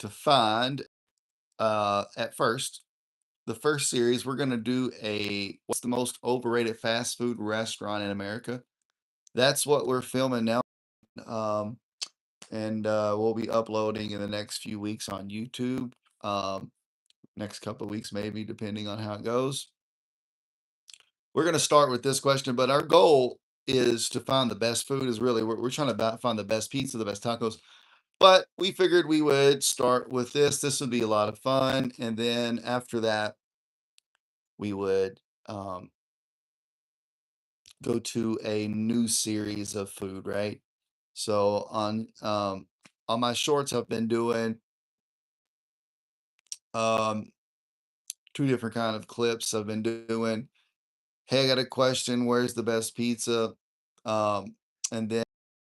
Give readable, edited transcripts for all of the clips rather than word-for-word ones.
to find at first the first series we're going to do a what's the most overrated fast food restaurant in America. That's what we're filming now. Um, and we'll be uploading in the next few weeks on YouTube. Um, next couple of weeks, maybe, depending on how it goes. We're going to start with this question, but our goal is to find the best food. Is really we're trying to find the best pizza, the best tacos. But we figured we would start with this. This would be a lot of fun, and then after that, we would go to a new series of food, right? So on my shorts, I've been doing um two different kind of clips. I've been doing, hey, I got a question, where's the best pizza? And then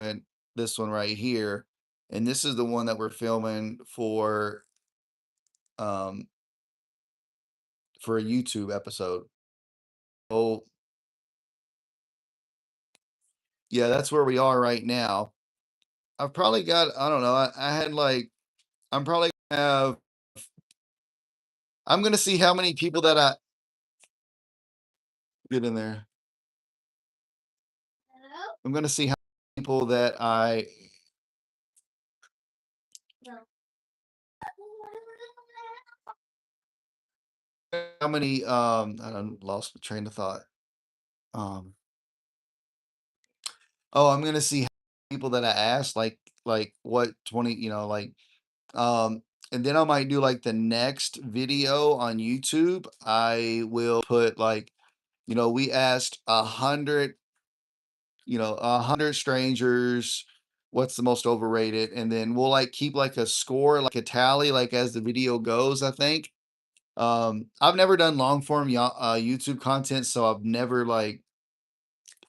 and this one right here, and this is the one that we're filming um for a YouTube episode. Oh, yeah, that's where we are right now. I've probably got, I don't know, I had like, I'm probably gonna have, I'm gonna see how many people that I get in there. I'm gonna see how many people that how many, I don't lost my train of thought. Um, oh, I'm gonna see how many people that I asked, like what 20, um, and then I might do like the next video on YouTube. I will put like, we asked 100, 100 strangers, what's the most overrated, and then we'll like keep like a score, like a tally, like as the video goes. I think. I've never done long form YouTube content, so I've never like.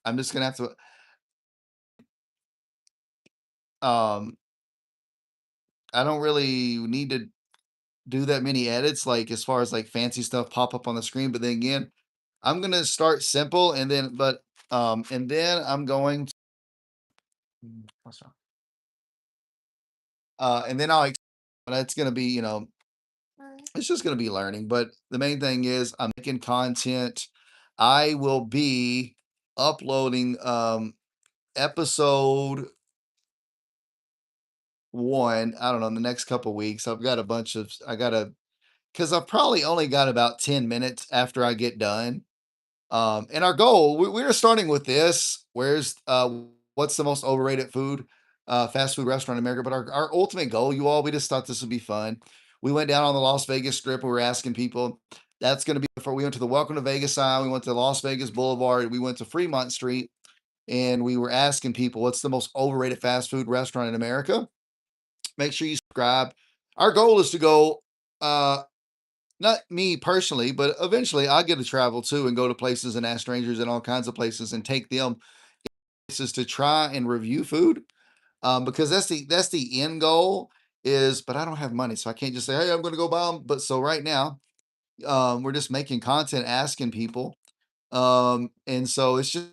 I'm just gonna have to. Um, I don't really need to do that many edits, like as far as like fancy stuff pop up on the screen. But then again, I'm gonna start simple, and then I'm going to, what's wrong? And then it's gonna be, it's just gonna be learning. But the main thing is I'm making content. I will be uploading episode one, I don't know, in the next couple weeks. I've got a bunch of I gotta because I've probably only got about 10 minutes after I get done. And our goal, we're starting with this. What's the most overrated fast food restaurant in America? But our ultimate goal, you all, we just thought this would be fun. We went down on the Las Vegas Strip. We were asking people. That's going to be before we went to the Welcome to Vegas sign. We went to Las Vegas Boulevard. We went to Fremont Street, and we were asking people, what's the most overrated fast food restaurant in America? Make sure you subscribe. Our goal is to go. Not me personally, but eventually I get to travel too and go to places and ask strangers in all kinds of places and take them places to try and review food. Because that's the end goal is, but I don't have money, so I can't just say, hey, I'm going to go buy them. But so right now, we're just making content, asking people, and so it's just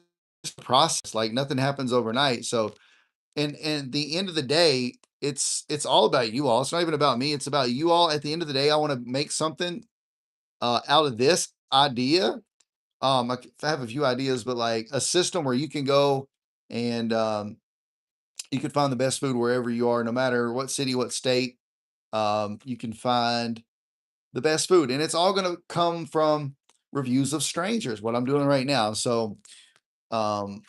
a process. Like nothing happens overnight. So, and the end of the day, it's all about you all. It's not even about me. It's about you all. At the end of the day, I want to make something out of this idea. I have a few ideas, but like a system where you can go and you can find the best food wherever you are, no matter what city, what state. You can find the best food, and it's all going to come from reviews of strangers. What I'm doing right now. So, um,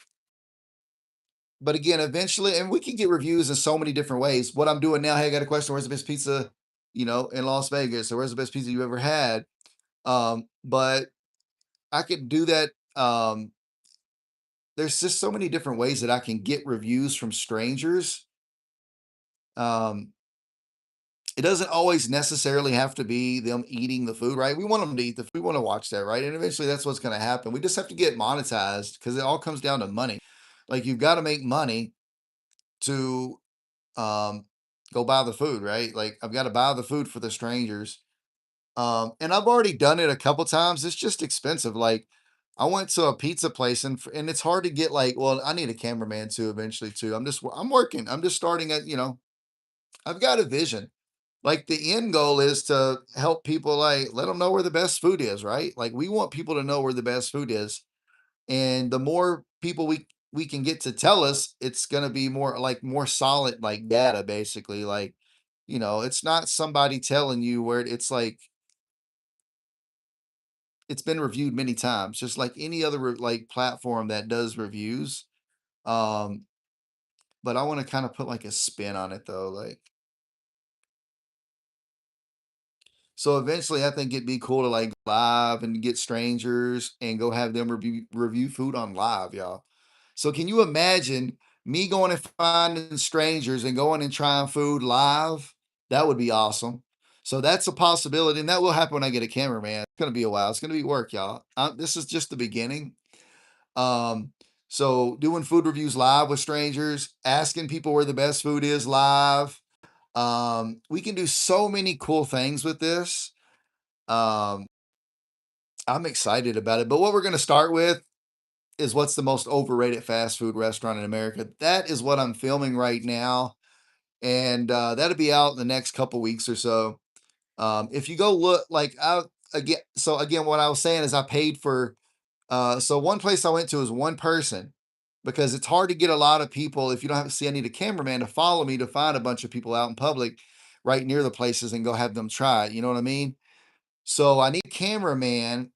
but again, eventually, and we can get reviews in so many different ways. What I'm doing now, hey, I got a question. Where's the best pizza, in Las Vegas? Or where's the best pizza you ever had? But I could do that. There's just so many different ways that I can get reviews from strangers. Um, it doesn't always necessarily have to be them eating the food, right? We want them to eat the food. We want to watch that, right? And eventually that's what's going to happen. We just have to get monetized because it all comes down to money. Like you've got to make money to um go buy the food, right? Like I've got to buy the food for the strangers. And I've already done it a couple times. It's just expensive. Like I went to a pizza place and it's hard to get like, well, I need a cameraman too eventually too. I'm working. I'm just starting at, I've got a vision. like the end goal is to help people, like let them know where the best food is, right? Like we want people to know where the best food is. And the more people we can get to tell us, it's gonna be more like more solid like data basically. Like, it's not somebody telling you where it's like it's been reviewed many times, just like any other like platform that does reviews. Um, but I want to kind of put like a spin on it though. Like, so eventually I think it'd be cool to like live and get strangers and go have them review food on live, y'all. So can you imagine me going and finding strangers and going and trying food live? That would be awesome. So that's a possibility, and that will happen when I get a cameraman. It's gonna be a while. It's gonna be work, y'all. This is just the beginning. Um, so doing food reviews live with strangers, asking people where the best food is live. We can do so many cool things with this. Um, I'm excited about it. But what we're going to start with is what's the most overrated fast food restaurant in America. That is what I'm filming right now, and that'll be out in the next couple weeks or so. If you go look, like again, what I was saying is I paid for. So one place I went to is one person because it's hard to get a lot of people if you don't have to see. I need a cameraman to follow me to find a bunch of people out in public right near the places and go have them try it. You know what I mean? So I need a cameraman.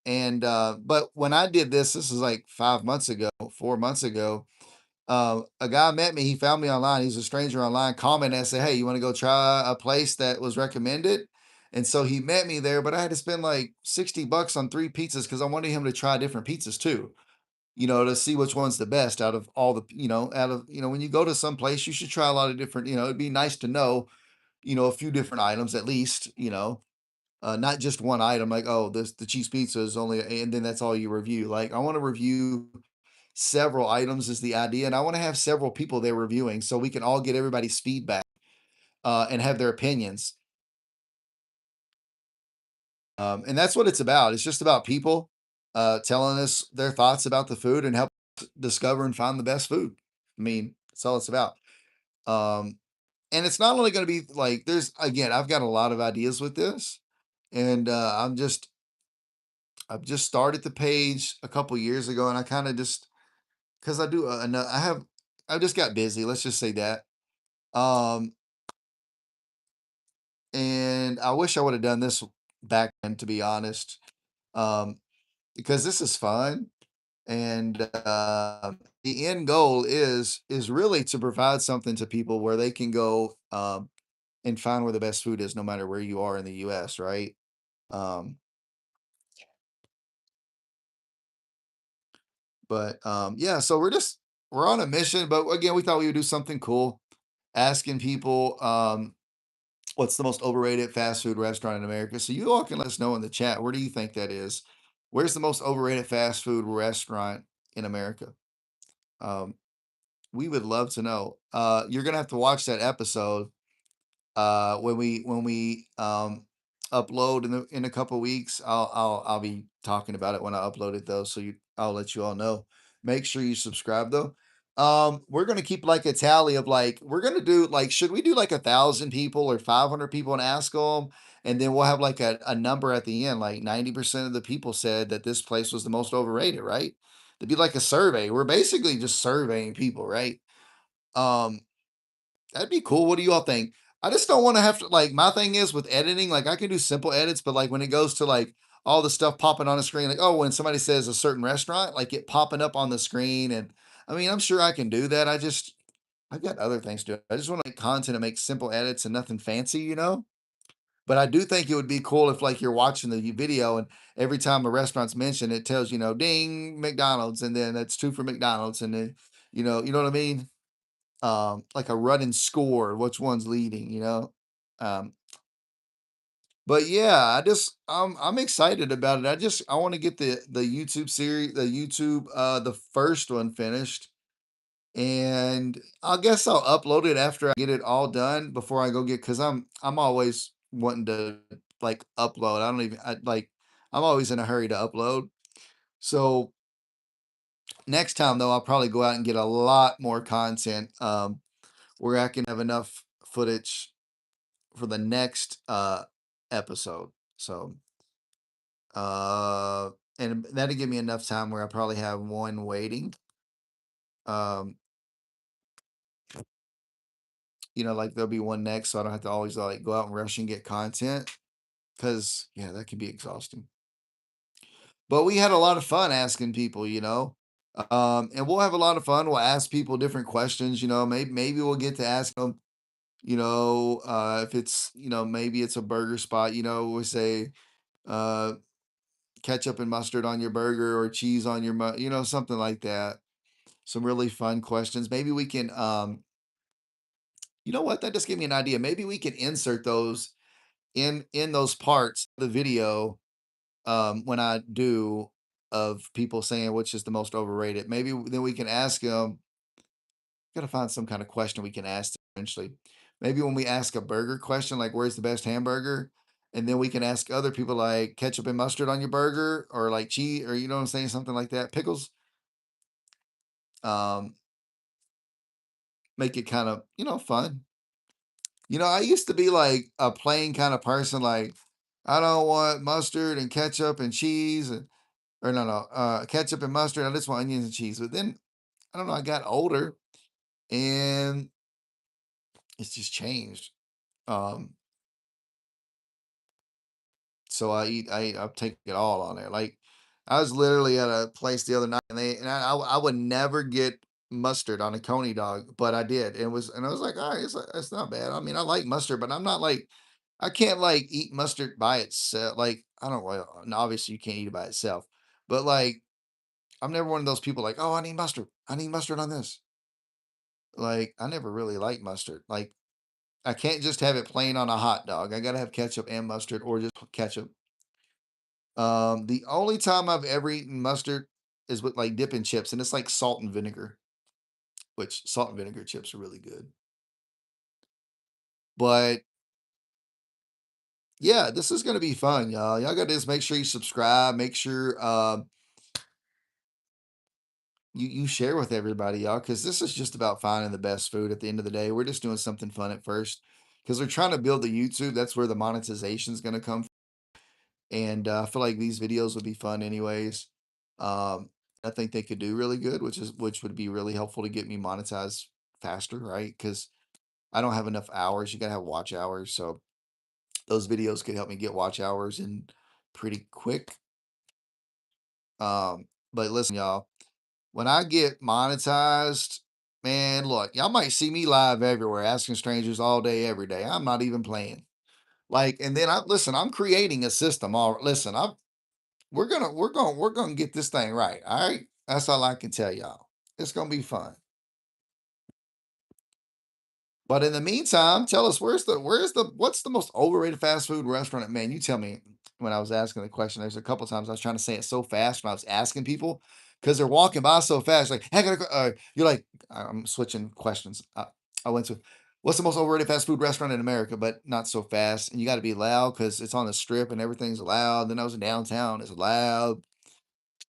And but when I did this is like 5 months ago, 4 months ago. A guy met me. He found me online. He's a stranger online. Commented and said, "Hey, you want to go try a place that was recommended?" And so he met me there, but I had to spend like $60 on three pizzas because I wanted him to try different pizzas too. To see which one's the best out of all the, when you go to some place, you should try a lot of different. It'd be nice to know, a few different items at least. Not just one item. Like, oh, this the cheese pizza is only, and then that's all you review. Like, I want to review several items is the idea, and I want to have several people there reviewing so we can all get everybody's feedback and have their opinions. And that's what it's about. It's just about people telling us their thoughts about the food and help us discover and find the best food. I mean, that's all it's about. Um, and it's not only going to be like there's again, I've got a lot of ideas with this, and I've just started the page a couple years ago, and I kind of just because I do, I just got busy. Let's just say that. Um, and I wish I would have done this back then, to be honest, um, because this is fun, and the end goal is really to provide something to people where they can go and find where the best food is, no matter where you are in the U.S. Right? Um, but yeah, so we're on a mission, but again, we thought we would do something cool, asking people. What's the most overrated fast food restaurant in America? So you all can let us know in the chat. Where do you think that is? Where's the most overrated fast food restaurant in America? Um, we would love to know. You're gonna have to watch that episode when we upload in a couple weeks. I'll be talking about it when I upload it though. So I'll let you all know. Make sure you subscribe though. We're gonna keep like a tally of like we're gonna do like should we do like 1,000 people or 500 people and ask them, and then we'll have like a number at the end. Like 90% of the people said that this place was the most overrated, right? It'd be like a survey. We're basically just surveying people, right? Um, That'd be cool. What do you all think? I just don't want to have to like my thing is with editing, like I can do simple edits, but like when it goes to like all the stuff popping on the screen, like oh, when somebody says a certain restaurant, like it popping up on the screen, and I mean, I'm sure I can do that. I've got other things to do. I just want to make content and make simple edits and nothing fancy. But I do think it would be cool if like you're watching the video and every time a restaurant's mentioned, it tells ding McDonald's, and then that's two for McDonald's, and then you know what I mean? Like a running score, which one's leading. Um, but yeah, I'm excited about it. I want to get the YouTube series, the first one finished. And I guess I'll upload it after I get it all done before I go get because I'm always wanting to like upload. I don't even I, like I'm always in a hurry to upload. So next time though, I'll probably go out and get a lot more content where I can have enough footage for the next episode. So uh and that'll give me enough time where I probably have one waiting. Um, like there'll be one next, so I don't have to always like go out and rush and get content. Cause yeah, that can be exhausting. But we had a lot of fun asking people. And we'll have a lot of fun. We'll ask people different questions. Maybe we'll get to ask them, if it's, maybe it's a burger spot, we say, uh, ketchup and mustard on your burger or cheese on your, something like that. Some really fun questions. Maybe we can, you know what? That just gave me an idea. Maybe we can insert those in those parts of the video when I do of people saying which is the most overrated. Maybe then we can ask them. Got to find some kind of question we can ask them eventually. Maybe when we ask a burger question, like where's the best hamburger, and then we can ask other people like ketchup and mustard on your burger, or like cheese, or you know what I'm saying, something like that, pickles. Um, make it kind of fun. I used to be like a plain kind of person, like I don't want mustard and ketchup and cheese, or no, ketchup and mustard. I just want onions and cheese. But then I don't know. I got older, and it's just changed. Um, so I take it all on there. Like I was literally at a place the other night, and I would never get mustard on a coney dog, but I did. And I was like, all right, it's not bad. I mean, I like mustard, but I'm not like I can't like eat mustard by itself. Like I don't well, and obviously you can't eat it by itself, but like I'm never one of those people like, oh, I need mustard. I need mustard on this. Like I never really liked mustard. Like I can't just have it plain on a hot dog. I gotta have ketchup and mustard, or just ketchup. The only time I've ever eaten mustard is with like dipping chips, and it's like salt and vinegar, which salt and vinegar chips are really good. But yeah, this is gonna be fun, y'all. Y'all gotta just make sure you subscribe. Make sure you share with everybody, y'all, because this is just about finding the best food. At the end of the day, we're just doing something fun at first because we're trying to build the YouTube. That's where the monetization is gonna come. And I feel like these videos would be fun anyways. Um, I think they could do really good, which would be really helpful to get me monetized faster, right? Because I don't have enough hours. You gotta have watch hours, so those videos could help me get watch hours in pretty quick. But listen, y'all, when I get monetized, man, look, y'all might see me live everywhere, asking strangers all day, every day. I'm not even playing. Like, and then I listen. I'm creating a system. All listen, I'm we're gonna get this thing right. All right. That's all I can tell y'all. It's gonna be fun. But in the meantime, tell us where's the what's the most overrated fast food restaurant? Man, you tell me when I was asking the question. There's a couple times I was trying to say it so fast when I was asking people because they're walking by so fast. Like, hey, I gotta go. You're like, I'm switching questions. I went to what's the most overrated fast food restaurant in America, but not so fast. And you got to be loud because it's on the strip and everything's loud. Then I was in downtown, it's loud.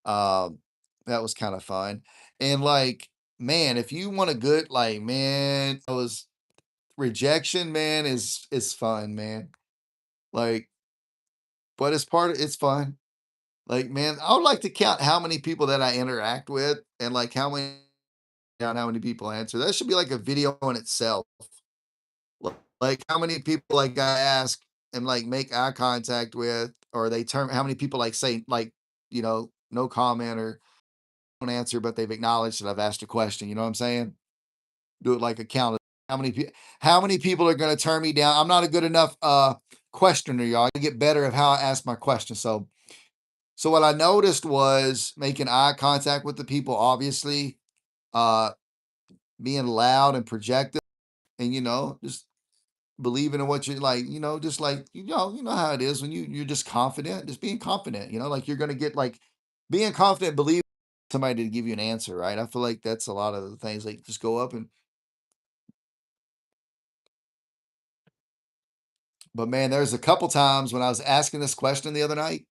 Um, that was kind of fun. And like, man, if you want a good, like, man, I was rejection, man, is fun, man. Like, but it's fun. Like, man, I would like to count how many people that I interact with and like how many people answer. That should be like a video in itself. Like how many people like I ask and like make eye contact with, or they turn how many people like say like, no comment or don't answer, but they've acknowledged that I've asked a question. You know what I'm saying? Do it like a count of how many people are going to turn me down. I'm not a good enough questioner, y'all. I get better at how I ask my questions. So what I noticed was making eye contact with the people, obviously, uh, being loud and projective, and just believing in what you're like, just like you know how it is when you're just confident, just being confident, like you're gonna get like being confident, believe somebody to give you an answer, right? I feel like that's a lot of the things like just go up and but man, there's a couple times when I was asking this question the other night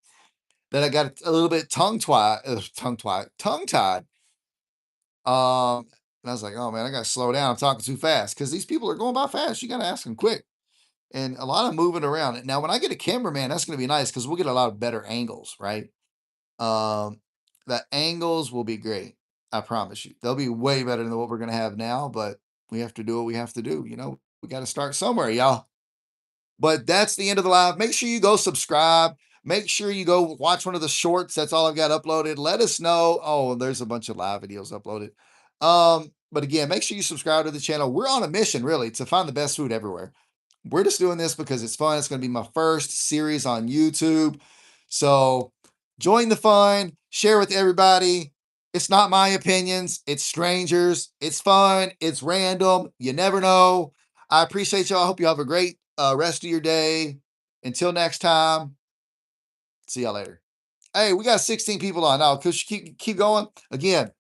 that I got a little bit tongue tied. And I was like, oh man, I gotta slow down. I'm talking too fast because these people are going by fast. You gotta ask them quick. and a lot of moving around. Now, when I get a cameraman, that's going to be nice because we'll get a lot of better angles, right? Um, the angles will be great. I promise you. They'll be way better than what we're going to have now, but we have to do what we have to do. We got to start somewhere, y'all. But that's the end of the live. Make sure you go subscribe. Make sure you go watch one of the shorts. That's all I've got uploaded. Let us know. Oh, there's a bunch of live videos uploaded. But again, make sure you subscribe to the channel. We're on a mission, really, to find the best food everywhere. We're just doing this because it's fun. It's going to be my first series on YouTube. So join the fun, share with everybody. It's not my opinions, it's strangers. It's fun, it's random. You never know. I appreciate y'all. I hope you have a great rest of your day. Until next time, see y'all later. Hey, we got 16 people on now. Keep going. Again,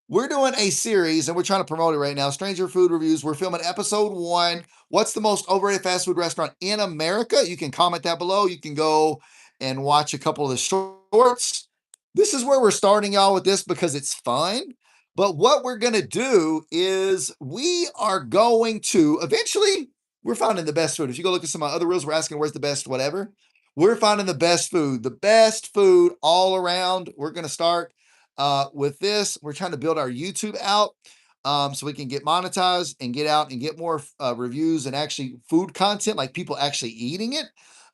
we're doing a series and we're trying to promote it right now. Stranger Food Reviews. We're filming episode 1. What's the most overrated fast food restaurant in America? You can comment that below. You can go and watch a couple of the shorts. This is where we're starting y'all with this because it's fun. But what we're going to do is we are going to eventually, we're finding the best food. If you go look at some of my other reels, we're asking where's the best whatever. We're finding the best food all around. We're going to start with this. We're trying to build our YouTube out so we can get monetized and get out and get more reviews and actually food content, like people actually eating it.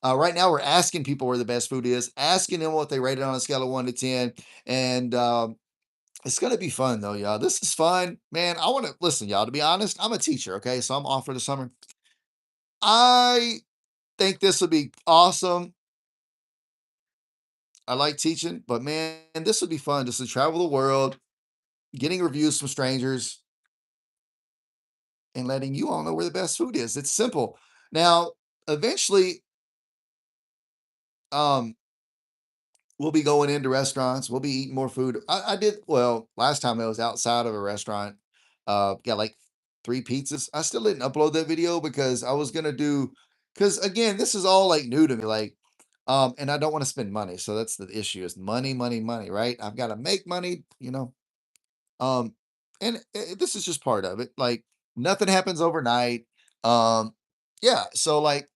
Right now, we're asking people where the best food is, asking them what they rate it on a scale of 1 to 10. And it's going to be fun, though, y'all. This is fun, man. I want to listen, y'all. To be honest, I'm a teacher, okay? So I'm off for the summer. I think this would be awesome. I like teaching, but man, this would be fun just to travel the world, getting reviews from strangers, and letting you all know where the best food is. It's simple. Now, eventually, um, we'll be going into restaurants. We'll be eating more food. I did well last time I was outside of a restaurant. Got like 3 pizzas. I still didn't upload that video because I was gonna do because again, this is all like new to me. Like, and I don't want to spend money. So that's the issue is money, money, money, right? I've got to make money. Um, and this is just part of it. Like nothing happens overnight. Um, yeah. So like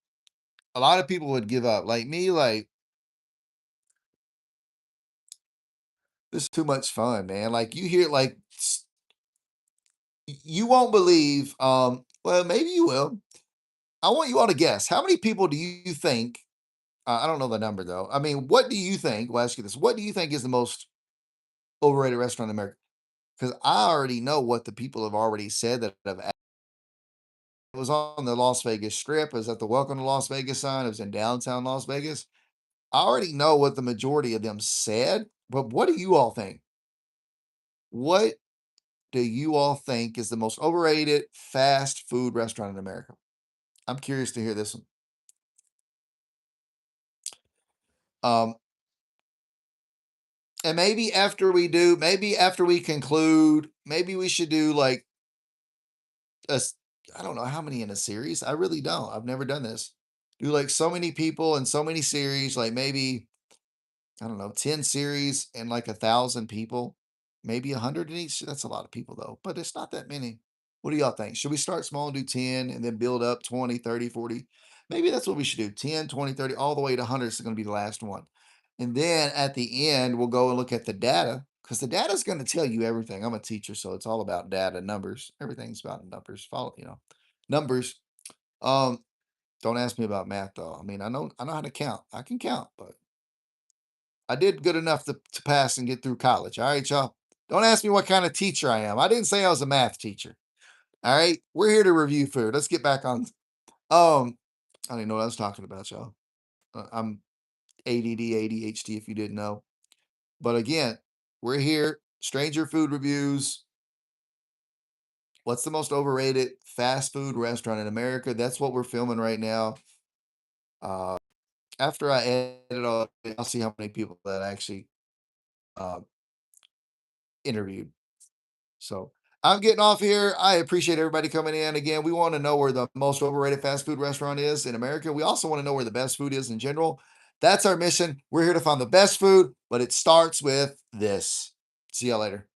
a lot of people would give up. Like me, like this is too much fun, man. Like you hear like you won't believe. Well, maybe you will. I want you all to guess. How many people do you think? I don't know the number though. I mean, what do you think? We'll ask you this. What do you think is the most overrated restaurant in America? Because I already know what the people have already said that have it was on the Las Vegas Strip. It was at the Welcome to Las Vegas sign. It was in downtown Las Vegas. I already know what the majority of them said, but what do you all think? What do you all think is the most overrated fast food restaurant in America? I'm curious to hear this one. Um, and maybe after we conclude, maybe we should do like a, I don't know how many in a series. I really don't. I've never done this. Do like so many people and so many series, like maybe I don't know, 10 series and like 1,000 people, maybe 100 in each. That's a lot of people though, but it's not that many. What do y'all think? Should we start small and do 10 and then build up 20, 30, 40? Maybe that's what we should do 10, 20, 30, all the way to 100 is going to be the last one. And then at the end, we'll go and look at the data because the data is going to tell you everything. I'm a teacher, so it's all about data, numbers. Everything's about numbers. Follow, numbers. Um, don't ask me about math though. I mean, I know how to count. I can count, but I did good enough to pass and get through college. All right, y'all. Don't ask me what kind of teacher I am. I didn't say I was a math teacher. All right. We're here to review food. Let's get back on. I don't even know what I was talking about, y'all. I'm ADD, ADHD, if you didn't know. But again, we're here. Stranger food reviews. What's the most overrated fast food restaurant in America? That's what we're filming right now. Uh, after I edit all, I'll see how many people that actually uh, interviewed. So I'm getting off here. I appreciate everybody coming in. Again, we want to know where the most overrated fast food restaurant is in America. We also want to know where the best food is in general. That's our mission. We're here to find the best food, but it starts with this. See y'all later.